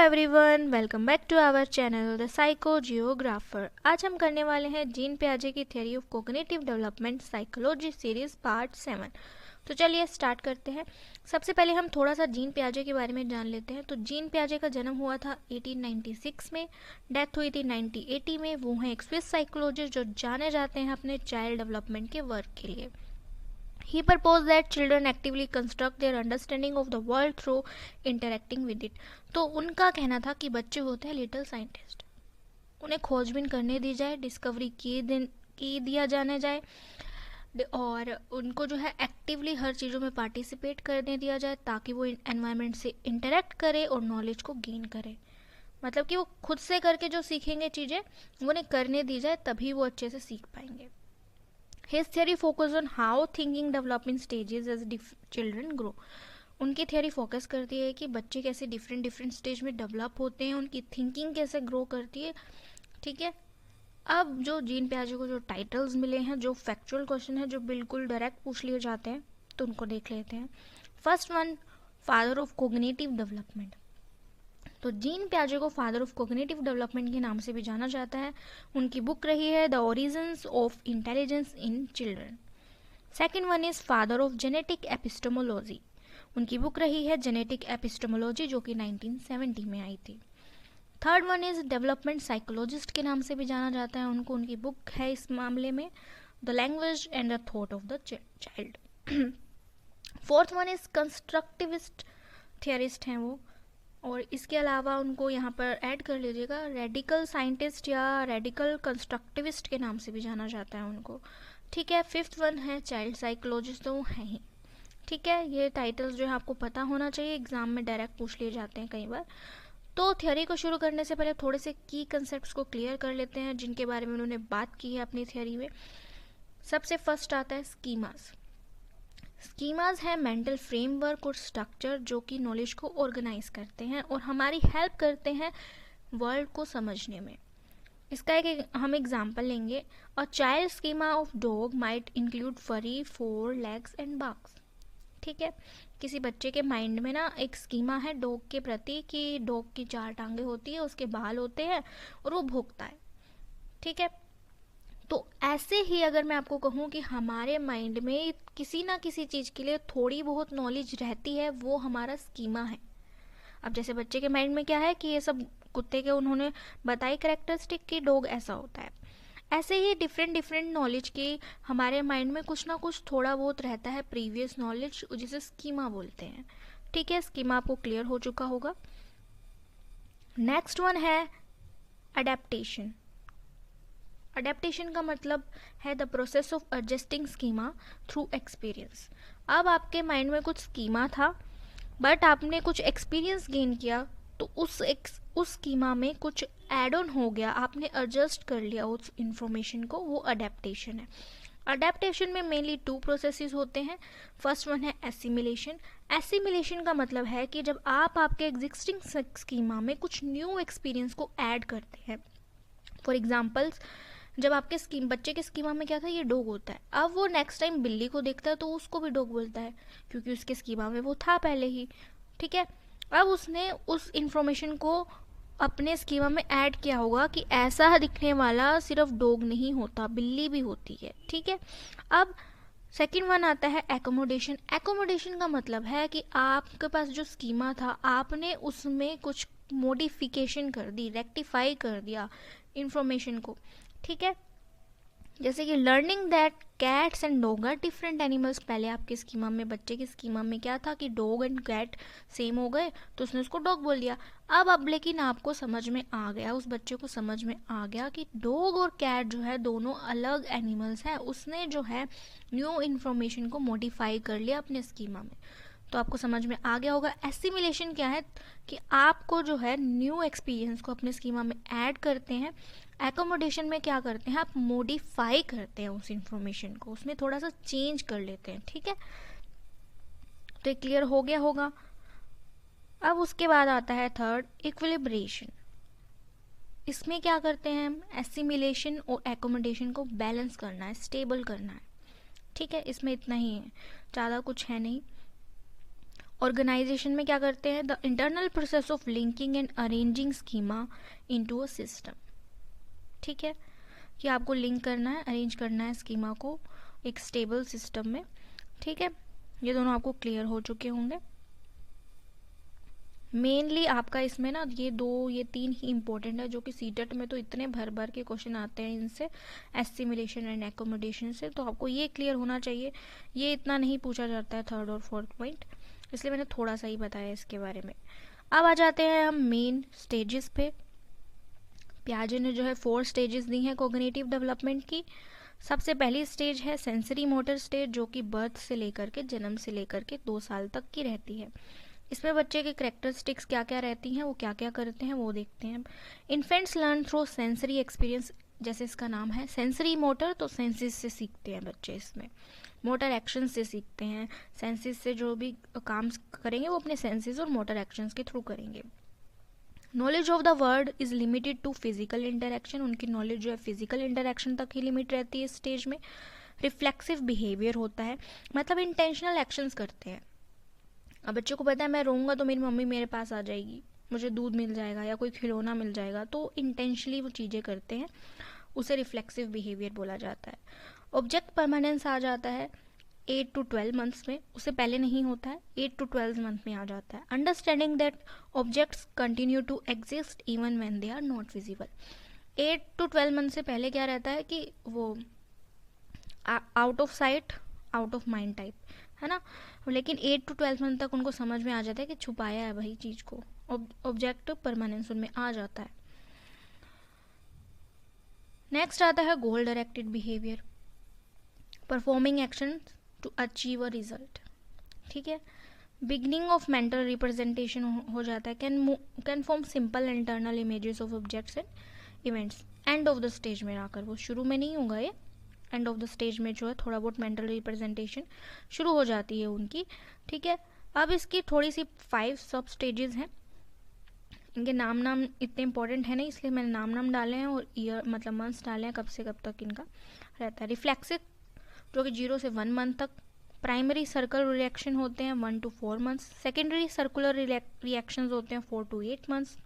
Everyone, welcome back to our channel the psycho geographer. आज हम करने वाले हैं जीन पियाजे की theory of cognitive development psychology series part 7। तो चलिए स्टार्ट करते हैं। सबसे पहले हम थोड़ा सा जीन पियाजे के बारे में जान लेते हैं। तो जीन पियाजे का जन्म हुआ था 1896 में, डेथ हुई थी 1980 में। वो हैं एक स्विस साइकोलॉजिस्ट जो जाने जाते हैं अपने चाइल्ड डेवलपमेंट के वर्क के लिए। He proposed that children actively construct their understanding of the world through interacting with it. तो उनका कहना था कि बच्चे होते हैं लिटिल साइंटिस्ट, उन्हें खोजबीन करने दी जाए, डिस्कवरी की दिया जाने जाए और उनको जो है एक्टिवली हर चीज़ों में पार्टिसिपेट करने दिया जाए ताकि वो एनवायरनमेंट से इंटरेक्ट करे और नॉलेज को गेन करे। मतलब कि वो खुद से करके जो सीखेंगे चीज़ें वो उन्हें करने दी जाए, तभी वो अच्छे से सीख पाएंगे। His theory focused on how thinking develop in stages as children grow. उनकी थ्योरी फोकस करती है कि बच्चे कैसे डिफरेंट स्टेज में डेवलप होते हैं, उनकी थिंकिंग कैसे ग्रो करती है। ठीक है, अब जो जीन पियाजे को जो टाइटल्स मिले हैं, जो फैक्चुअल क्वेश्चन है, जो बिल्कुल डायरेक्ट पूछ लिए जाते हैं, तो उनको देख लेते हैं। First one, father of cognitive development. तो जीन पियाजे को फादर ऑफ कोग्निटिव डेवलपमेंट के नाम से भी जाना जाता है। उनकी बुक रही है the origins of intelligence in children. Second one is father of genetic epistemology. उनकी बुक रही है जेनेटिक एपिस्टेमोलॉजी, जो कि 1970 में आई थी। Third one is development psychologist के नाम से भी जाना जाता है उनको। उनकी बुक है इस मामले में the language and the thought of the child. Fourth one is constructivist theorist हैं वो, और इसके अलावा उनको यहाँ पर ऐड कर लीजिएगा रेडिकल साइंटिस्ट या रेडिकल कंस्ट्रक्टिविस्ट के नाम से भी जाना जाता है उनको। ठीक है, फिफ्थ वन है चाइल्ड साइकोलॉजिस्ट, तो वो हैं ही। ठीक है, ये टाइटल्स जो है आपको पता होना चाहिए, एग्जाम में डायरेक्ट पूछ लिए जाते हैं कई बार। तो थ्योरी को शुरू करने से पहले थोड़े से की कंसेप्ट्स को क्लियर कर लेते हैं जिनके बारे में उन्होंने बात की है अपनी थ्योरी में। सबसे फर्स्ट आता है स्कीमास। स्कीमाज है मेंटल फ्रेमवर्क और स्ट्रक्चर जो कि नॉलेज को ऑर्गेनाइज करते हैं और हमारी हेल्प करते हैं वर्ल्ड को समझने में। इसका एक हम एग्जांपल लेंगे। A child schema of dog might include फरी, 4 legs एंड बार्क्स। ठीक है, किसी बच्चे के माइंड में ना एक स्कीमा है डॉग के प्रति कि डॉग की 4 टांगे होती है, उसके बाल होते हैं और वो भौंकता है। ठीक है, तो ऐसे ही अगर मैं आपको कहूँ कि हमारे माइंड में किसी ना किसी चीज़ के लिए थोड़ी बहुत नॉलेज रहती है, वो हमारा स्कीमा है। अब जैसे बच्चे के माइंड में क्या है कि ये सब कुत्ते के उन्होंने बताई कैरेक्टरिस्टिक कि डॉग ऐसा होता है, ऐसे ही डिफरेंट नॉलेज की हमारे माइंड में कुछ ना कुछ थोड़ा बहुत रहता है, प्रीवियस नॉलेज, जिसे स्कीमा बोलते हैं। ठीक है, स्कीमा आपको क्लियर हो चुका होगा। नेक्स्ट वन है अडेप्टेशन। अडेप्टेशन का मतलब है the process of adjusting schema through experience. अब आपके माइंड में कुछ स्कीमा था बट आपने कुछ एक्सपीरियंस गेन किया, तो उस स्कीमा में कुछ एड ऑन हो गया, आपने एडजस्ट कर लिया उस इंफॉर्मेशन को, वो अडेप्टेशन है। अडेप्टेशन में मेनली 2 प्रोसेसेस होते हैं। फर्स्ट वन है एसिमिलेशन। एसिमिलेशन का मतलब है कि जब आप आपके एग्जिस्टिंग स्कीमा में कुछ न्यू एक्सपीरियंस को ऐड करते हैं। फॉर एग्जाम्पल्स, जब आपके बच्चे के स्कीमा में क्या था, ये डॉग होता है, अब वो नेक्स्ट टाइम बिल्ली को देखता है तो उसको भी डॉग बोलता है क्योंकि उसके स्कीमा में वो था पहले ही। ठीक है, अब उसने उस इंफॉर्मेशन को अपने स्कीमा में ऐड किया होगा कि ऐसा दिखने वाला सिर्फ डॉग नहीं होता, बिल्ली भी होती है। ठीक है, अब सेकेंड वन आता है एकोमोडेशन। एकोमोडेशन का मतलब है कि आपके पास जो स्कीमा था आपने उसमें कुछ मॉडिफिकेशन कर दी, रेक्टिफाई कर दिया इंफॉर्मेशन को। ठीक है, जैसे कि learning that cats and dog are different animals. पहले आपके स्कीमा में, बच्चे की स्कीमा में क्या था कि डॉग एंड कैट सेम हो गए तो उसने उसको डॉग बोल दिया। अब लेकिन आपको समझ में आ गया, उस बच्चे को समझ में आ गया कि डॉग और कैट जो है दोनों अलग एनिमल्स हैं। उसने जो है न्यू इन्फॉर्मेशन को मॉडिफाई कर लिया अपने स्कीमा में, तो आपको समझ में आ गया होगा। एसिमिलेशन क्या है कि आपको जो है न्यू एक्सपीरियंस को अपने स्कीमा में ऐड करते हैं। एकोमोडेशन में क्या करते हैं, आप मॉडिफाई करते हैं उस इंफॉर्मेशन को, उसमें थोड़ा सा चेंज कर लेते हैं। ठीक है, तो ये क्लियर हो गया होगा। अब उसके बाद आता है थर्ड, इक्विलिब्रेशन। इसमें क्या करते हैं हम, एसिमिलेशन और एकोमोडेशन को बैलेंस करना है, स्टेबल करना है। ठीक है, इसमें इतना ही है, ज़्यादा कुछ है नहीं। ऑर्गेनाइजेशन में क्या करते हैं, the internal process of linking and arranging schema into a system. ठीक है, कि आपको लिंक करना है, अरेंज करना है स्कीमा को एक स्टेबल सिस्टम में। ठीक है, ये दोनों आपको क्लियर हो चुके होंगे। मेनली आपका इसमें ना ये तीन ही इंपॉर्टेंट है, जो कि सीटेट में तो इतने भर भर के क्वेश्चन आते हैं इनसे, एस्टिमेशन एंड एकोमोडेशन से, तो आपको ये क्लियर होना चाहिए। ये इतना नहीं पूछा जाता है थर्ड और फोर्थ पॉइंट, इसलिए मैंने थोड़ा सा ही बताया इसके बारे में। अब आ जाते हैं हम मेन स्टेजेस पे। पियाजे ने जो है 4 स्टेजेस दी हैं कोग्निटिव डेवलपमेंट की। सबसे पहली स्टेज है सेंसरी मोटर स्टेज, जो कि बर्थ से लेकर के, जन्म से लेकर के 2 साल तक की रहती है। इसमें बच्चे के कैरेक्टरिस्टिक्स क्या क्या रहती हैं, वो क्या क्या करते हैं, वो देखते हैं। Infants learn through sensory experience, जैसे इसका नाम है सेंसरी मोटर, तो सेंसेस से सीखते हैं बच्चे इसमें, मोटर एक्शन से सीखते हैं। सेंसेस से जो भी काम करेंगे वो अपने सेंसेस और मोटर एक्शंस के थ्रू करेंगे। Knowledge of the word is limited to physical interaction, उनकी नॉलेज जो है फिजिकल इंटरेक्शन तक ही लिमिट रहती है इस स्टेज में। रिफ्लेक्सिव बिहेवियर होता है, मतलब इंटेंशनल एक्शंस करते हैं। अब बच्चे को पता है मैं रोऊंगा तो मेरी मम्मी मेरे पास आ जाएगी, मुझे दूध मिल जाएगा या कोई खिलौना मिल जाएगा, तो इंटेंशनली वो चीज़ें करते हैं, उसे रिफ्लेक्सिव बिहेवियर बोला जाता है। ऑब्जेक्ट परमानेंस आ जाता है 8 to 12 मंथ्स में, उससे पहले नहीं होता है, 8 to 12 मंथ में आ जाता है। Understanding that objects continue to exist even when they are not visible. 8 to 12 month से पहले क्या रहता है कि वो out of sight out of mind type है ना, लेकिन 8 to 12 मंथ तक उनको समझ में आ जाता है कि छुपाया है भाई चीज़ को, ऑब्जेक्ट परमानेंस उनमें आ जाता है। नेक्स्ट आता है goal directed behaviour, performing action to achieve a result. ठीक है, बिगनिंग ऑफ मेंटल रिप्रेजेंटेशन हो जाता है, can form simple internal images of objects and events. End of the stage में आकर, वो शुरू में नहीं होगा ये, एंड ऑफ द स्टेज में जो है थोड़ा बहुत मेंटल रिप्रेजेंटेशन शुरू हो जाती है उनकी। ठीक है, अब इसकी थोड़ी सी 5 सब स्टेजेस हैं, इनके नाम इतने इंपॉर्टेंट है नहीं, इसलिए मैंने नाम डाले हैं और ईयर मतलब मंथ्स डाले हैं, कब से कब तक इनका रहता है। रिफ्लेक्सिव जो कि 0 से 1 मंथ तक। प्राइमरी सर्कल रिएक्शन होते हैं 1 to 4 months. Secondary circular reactions होते हैं 4 to 8 months.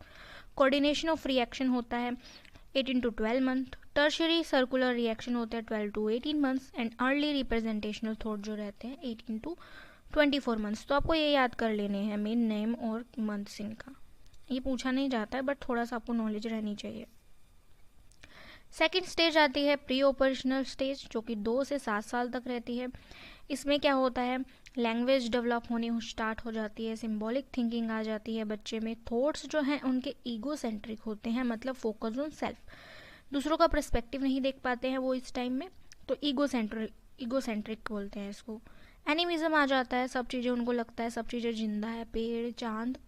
Coordination of reaction होता है 18 to 12 month. Tertiary circular reaction होते हैं 12 to 18 months. And early representational thought जो रहते हैं 18 to 24 मंथ्स। तो आपको ये याद कर लेने हैं मेन नेम और मंथ्स इनका, ये पूछा नहीं जाता है बट थोड़ा सा आपको नॉलेज रहनी चाहिए। सेकेंड स्टेज आती है प्री ऑपरेशनल स्टेज, जो कि 2 से 7 साल तक रहती है। इसमें क्या होता है, लैंग्वेज डेवलप होने स्टार्ट हो जाती है, सिंबॉलिक थिंकिंग आ जाती है बच्चे में। थॉट्स जो हैं उनके ईगो सेंट्रिक होते हैं, मतलब फोकस ऑन सेल्फ, दूसरों का पर्सपेक्टिव नहीं देख पाते हैं वो इस टाइम में, तो ईगो सेंट्रिक बोलते हैं इसको। एनिमिज्म आ जाता है, सब चीज़ें उनको लगता है सब चीज़ें जिंदा है, पेड़ चांद,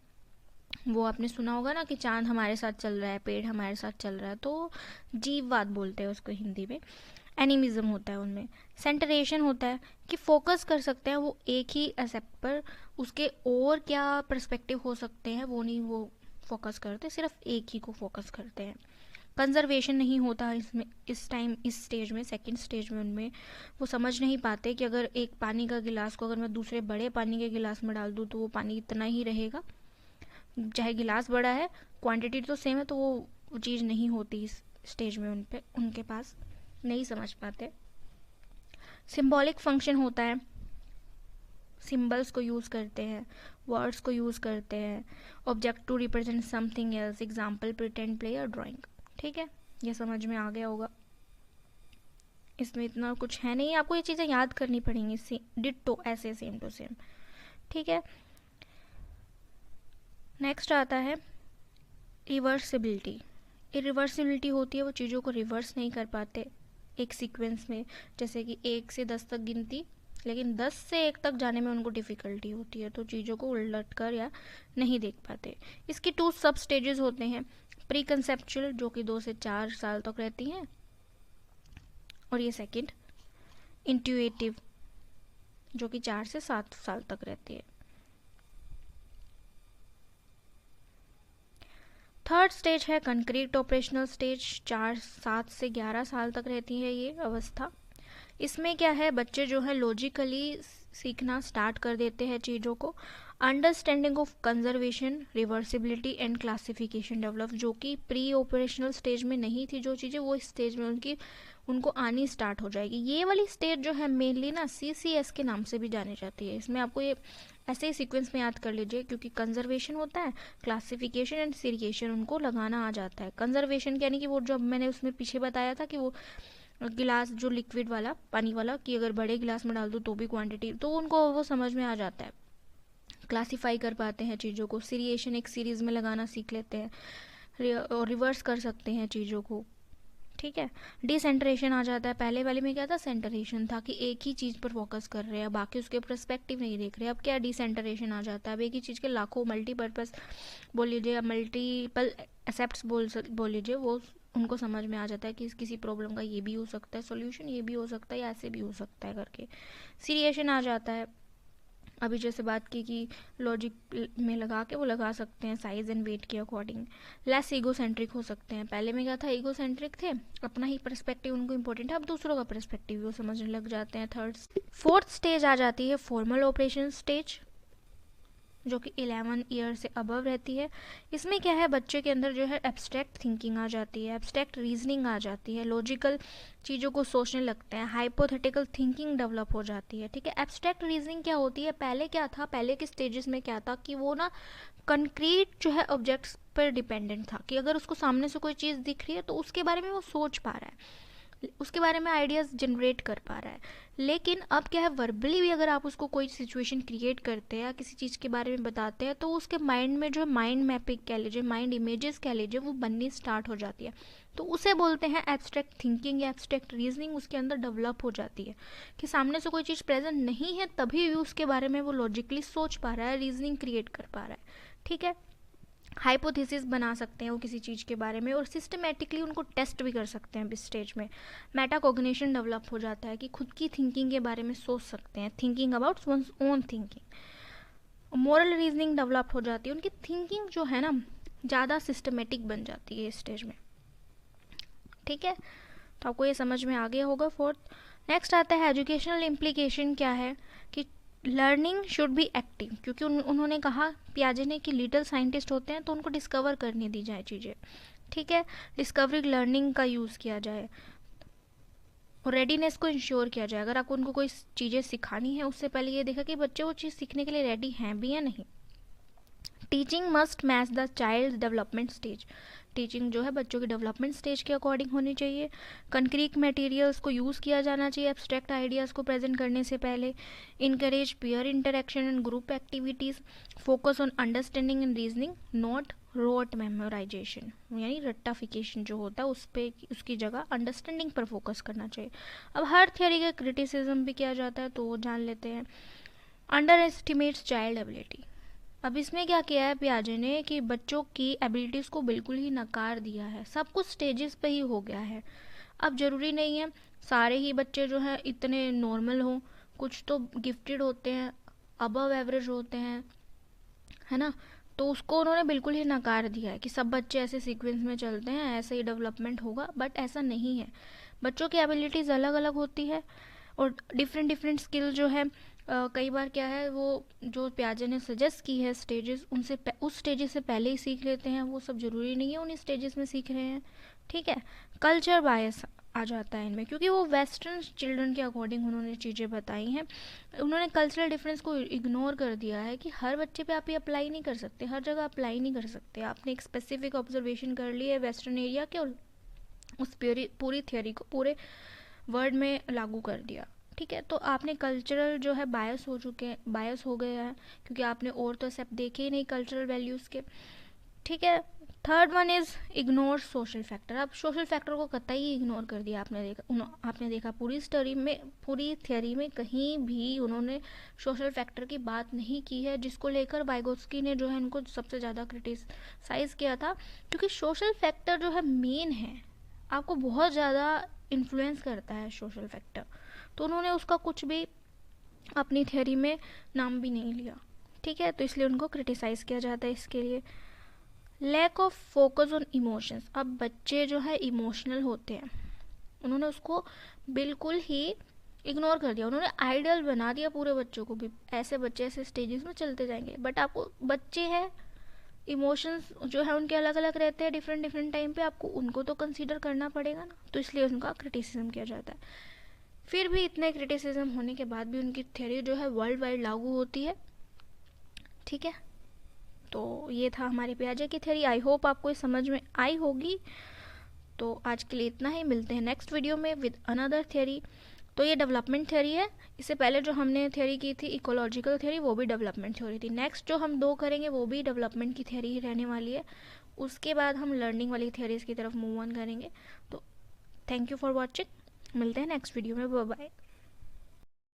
वो आपने सुना होगा ना कि चांद हमारे साथ चल रहा है, पेड़ हमारे साथ चल रहा है, तो जीववाद बोलते हैं उसको हिंदी में। एनिमिज्म होता है उनमें। सेंटरेशन होता है कि फोकस कर सकते हैं वो एक ही एस्पेक्ट पर, उसके और क्या पर्सपेक्टिव हो सकते हैं वो नहीं वो फोकस करते, सिर्फ एक ही को फोकस करते हैं। कंजर्वेशन नहीं होता इसमें इस टाइम, इस स्टेज में, सेकंड स्टेज में उनमें वो समझ नहीं पाते कि अगर एक पानी का गिलास को अगर मैं दूसरे बड़े पानी के गिलास में डाल दूँ तो वो पानी इतना ही रहेगा, चाहे गिलास बड़ा है क्वांटिटी तो सेम है, तो वो चीज़ नहीं होती इस स्टेज में उनके पास, नहीं समझ पाते। सिंबॉलिक फंक्शन होता है, सिंबल्स को यूज़ करते हैं, वर्ड्स को यूज़ करते हैं, object to represent something else, example pretend play और ड्राइंग। ठीक है, ये समझ में आ गया होगा, इसमें इतना कुछ है नहीं, आपको ये चीज़ें याद करनी पड़ेंगी डिट्टो ऐसे सेम टू सेम। ठीक है, नेक्स्ट आता है रिवर्सिबिलिटी। इरिवर्सिबिलिटी होती है, वो चीज़ों को रिवर्स नहीं कर पाते एक सीक्वेंस में, जैसे कि 1 से 10 तक गिनती, लेकिन 10 से 1 तक जाने में उनको डिफ़िकल्टी होती है, तो चीज़ों को उलट कर या नहीं देख पाते। इसकी 2 सब स्टेजेस होते हैं, प्री कंसेप्चुअल जो कि 2 से 4 साल तक रहती हैं, और ये सेकंड इंट्यूटिव जो कि 4 से 7 साल तक रहती है। थर्ड स्टेज है कंक्रीट ऑपरेशनल स्टेज, 7 से 11 साल तक रहती है ये अवस्था। इसमें क्या है, बच्चे जो है लॉजिकली सीखना स्टार्ट कर देते हैं चीज़ों को, understanding of conservation, reversibility and classification develop, जो कि प्री ऑपरेशनल स्टेज में नहीं थी जो चीज़ें, वो इस स्टेज में उनको आनी स्टार्ट हो जाएगी। ये वाली स्टेज जो है मेनली ना CCS के नाम से भी जानी जाती है। इसमें आपको ये ऐसे ही सीक्वेंस में याद कर लीजिए, क्योंकि कंजर्वेशन होता है, क्लासिफिकेशन एंड सीरिएशन उनको लगाना आ जाता है। कंजर्वेशन यानी कि वो जो मैंने उसमें पीछे बताया था कि वो गिलास जो लिक्विड वाला पानी वाला, कि अगर बड़े गिलास में डाल दो तो भी क्वांटिटी, तो उनको वो समझ में आ जाता है, क्लासीफाई कर पाते हैं चीज़ों को। सीरिएशन एक सीरीज में लगाना सीख लेते हैं और रिवर्स कर सकते हैं चीज़ों को, ठीक है। डिसेंटरेशन आ जाता है। पहले वाले में क्या था, सेंटरेशन था कि एक ही चीज़ पर फोकस कर रहे हैं, बाकी उसके पर्सपेक्टिव नहीं देख रहे। अब क्या डिसेंटरेशन आ जाता है, अब एक ही चीज़ के लाखों मल्टीपर्पज़ बोल लीजिए, मल्टीपल एसेप्ट्स बोल लीजिए, वो उनको समझ में आ जाता है कि किसी प्रॉब्लम का ये भी हो सकता है सॉल्यूशन, ये भी हो सकता है या ऐसे भी हो सकता है करके। सीरिएशन आ जाता है, अभी जैसे बात की कि लॉजिक में लगा के वो लगा सकते हैं साइज एंड वेट के अकॉर्डिंग। लेस ईगोसेंट्रिक हो सकते हैं। पहले में क्या था, ईगोसेंट्रिक थे, अपना ही पर्सपेक्टिव उनको इंपॉर्टेंट है, अब दूसरों का पर्सपेक्टिव भी वो समझने लग जाते हैं। फोर्थ स्टेज आ जाती है फॉर्मल ऑपरेशन स्टेज, जो कि 11 ईयर से अबव रहती है। इसमें क्या है, बच्चे के अंदर जो है एब्स्ट्रैक्ट थिंकिंग आ जाती है, एब्स्ट्रैक्ट रीजनिंग आ जाती है, लॉजिकल चीज़ों को सोचने लगते हैं, हाइपोथेटिकल थिंकिंग डेवलप हो जाती है, ठीक है। एब्स्ट्रैक्ट रीजनिंग क्या होती है, पहले क्या था, पहले के स्टेजेस में क्या था कि वो ना कंक्रीट जो है ऑब्जेक्ट्स पर डिपेंडेंट था, कि अगर उसको सामने से कोई चीज़ दिख रही है तो उसके बारे में वो सोच पा रहा है, उसके बारे में आइडियाज़ जनरेट कर पा रहा है। लेकिन अब क्या है, वर्बली भी अगर आप उसको कोई सिचुएशन क्रिएट करते हैं या किसी चीज़ के बारे में बताते हैं, तो उसके माइंड में जो है माइंड मैपिंग कह लीजिए, माइंड इमेजेस कह लीजिए, वो बननी स्टार्ट हो जाती है। तो उसे बोलते हैं एब्स्ट्रैक्ट थिंकिंग या एब्स्ट्रैक्ट रीजनिंग, उसके अंदर डेवलप हो जाती है कि सामने से कोई चीज़ प्रेजेंट नहीं है तभी भी उसके बारे में वो लॉजिकली सोच पा रहा है, रीजनिंग क्रिएट कर पा रहा है, ठीक है। हाइपोथेसिस बना सकते हैं वो किसी चीज़ के बारे में, और सिस्टमेटिकली उनको टेस्ट भी कर सकते हैं इस स्टेज में। मेटाकॉग्निशन डेवलप हो जाता है कि खुद की थिंकिंग के बारे में सोच सकते हैं, thinking about one's own thinking. Moral reasoning develop हो जाती है, उनकी थिंकिंग जो है ना ज़्यादा सिस्टमेटिक बन जाती है इस स्टेज में, ठीक है। तो आपको ये समझ में आ गया होगा। फोर्थ नेक्स्ट आता है एजुकेशनल इम्प्लीकेशन क्या है, कि लर्निंग शुड बी एक्टिव, क्योंकि उन्होंने कहा पियाजे ने कि लिटिल साइंटिस्ट होते हैं तो उनको डिस्कवर करने दी जाए चीज़ें, ठीक है। डिस्कवरी लर्निंग का यूज़ किया जाए और रेडीनेस को इंश्योर किया जाए। अगर आपको उनको कोई चीज़ें सिखानी है उससे पहले ये देखा कि बच्चे वो चीज़ सीखने के लिए रेडी हैं भी या नहीं। Teaching must match the child development stage, teaching जो है बच्चों के डेवलपमेंट स्टेज के अकॉर्डिंग होनी चाहिए। कंक्रीट मटेरियल्स को यूज़ किया जाना चाहिए एब्स्ट्रैक्ट आइडियाज़ को प्रेजेंट करने से पहले। Encourage peer interaction and group activities, focus on understanding and reasoning, not rote memorisation, यानी रट्टाफिकेशन जो होता है उस पर, उसकी जगह अंडरस्टैंडिंग पर फोकस करना चाहिए। अब हर थियोरी का क्रिटिसिज्म भी किया जाता है तो वो जान लेते हैं। अंडर एस्टिमेट्स चाइल्ड एबिलिटी, अब इसमें क्या किया है पियाजे ने कि बच्चों की एबिलिटीज़ को बिल्कुल ही नकार दिया है, सब कुछ स्टेजेस पे ही हो गया है। अब ज़रूरी नहीं है सारे ही बच्चे जो हैं इतने नॉर्मल हों, कुछ तो गिफ्टेड होते हैं, अबव एवरेज होते हैं, है ना। तो उसको उन्होंने बिल्कुल ही नकार दिया है कि सब बच्चे ऐसे सीक्वेंस में चलते हैं, ऐसे ही डेवलपमेंट होगा, बट ऐसा नहीं है। बच्चों की एबिलिटीज़ अलग अलग होती है और डिफरेंट डिफरेंट स्किल जो है कई बार क्या है, वो जो पियाजे ने सजेस्ट की है स्टेजेस, उनसे उस स्टेजेस से पहले ही सीख लेते हैं, वो सब ज़रूरी नहीं है उन स्टेजेस में सीख रहे हैं, ठीक है। कल्चर बायस आ जाता है इनमें, क्योंकि वो वेस्टर्न चिल्ड्रन के अकॉर्डिंग उन्होंने चीज़ें बताई हैं। उन्होंने कल्चरल डिफरेंस को इग्नोर कर दिया है कि हर बच्चे पे आप ये अप्लाई नहीं कर सकते, हर जगह अप्लाई नहीं कर सकते। आपने एक स्पेसिफिक ऑब्जर्वेशन कर ली है वेस्टर्न एरिया के और उस पूरी थियोरी को पूरे वर्ड में लागू कर दिया, ठीक है। तो आपने कल्चरल जो है बायस हो गए हैं, क्योंकि आपने और तो एक्सेप्ट देखे ही नहीं कल्चरल वैल्यूज़ के, ठीक है। Third one is ignore social factor, अब सोशल फैक्टर को कतई ही इग्नोर कर दिया। आपने देखा पूरी थियोरी में कहीं भी उन्होंने सोशल फैक्टर की बात नहीं की है, जिसको लेकर वाइगोत्स्की ने जो है इनको सबसे ज़्यादा क्रिटिसाइज़ किया था, क्योंकि सोशल फैक्टर जो है मेन है, आपको बहुत ज़्यादा इन्फ्लुएंस करता है सोशल फैक्टर, तो उन्होंने उसका कुछ भी अपनी थियोरी में नाम भी नहीं लिया, ठीक है। तो इसलिए उनको क्रिटिसाइज़ किया जाता है इसके लिए। Lack of focus on emotions, अब बच्चे जो है इमोशनल होते हैं, उन्होंने उसको बिल्कुल ही इग्नोर कर दिया, उन्होंने आइडियल बना दिया पूरे बच्चों को भी, ऐसे बच्चे ऐसे स्टेजेस में चलते जाएंगे। बट आपको बच्चे हैं, इमोशंस जो है उनके अलग अलग रहते हैं डिफरेंट डिफरेंट टाइम पे, आपको उनको तो कंसीडर करना पड़ेगा ना, तो इसलिए उनका क्रिटिसिज्म किया जाता है। फिर भी इतने क्रिटिसिज्म होने के बाद भी उनकी थ्योरी जो है वर्ल्ड वाइड लागू होती है। ठीक है, तो ये था हमारे पियाजे की थ्योरी। आई होप आपको ये समझ में आई होगी। तो आज के लिए इतना ही, मिलते हैं नेक्स्ट वीडियो में विद अनदर थ्योरी। तो ये डेवलपमेंट थ्योरी है, इससे पहले जो हमने थ्योरी की थी इकोलॉजिकल थ्योरी, वो भी डेवलपमेंट थ्योरी थी। नेक्स्ट जो हम 2 करेंगे वो भी डेवलपमेंट की थ्योरी ही रहने वाली है। उसके बाद हम लर्निंग वाली थ्योरीज की तरफ मूव ऑन करेंगे। तो थैंक यू फॉर वॉचिंग, मिलते हैं नेक्स्ट वीडियो में, बाय बाय।